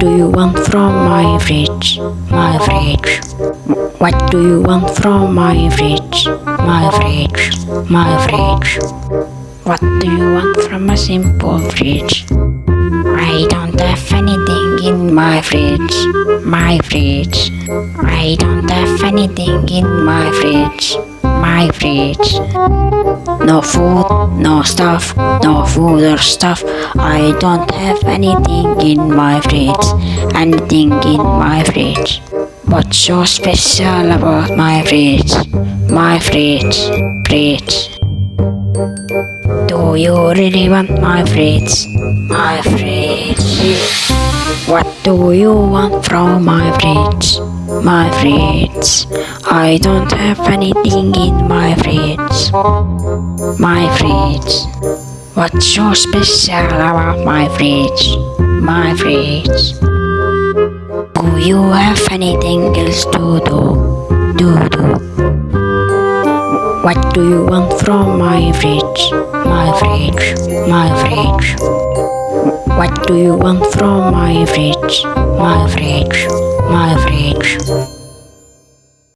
do you want from my fridge? My fridge. What do you want from my fridge? My fridge. My fridge. What do you want from a simple fridge? I don't have anything in my fridge. My fridge. I don't have anything in my fridge. My fridge. No food, no stuff, no food or stuff. I don't have anything in my fridge. Anything in my fridge. What's so special about my fridge? My fridge. Fridge. Do you really want my fridge? My fridge. What do you want from my fridge? My fridge. I don't have anything in my fridge. My fridge. What's so special about my fridge? My fridge. Do you have anything else to do? What do you want from my fridge? My fridge. My fridge. What do you want from my fridge? My fridge. My fridge.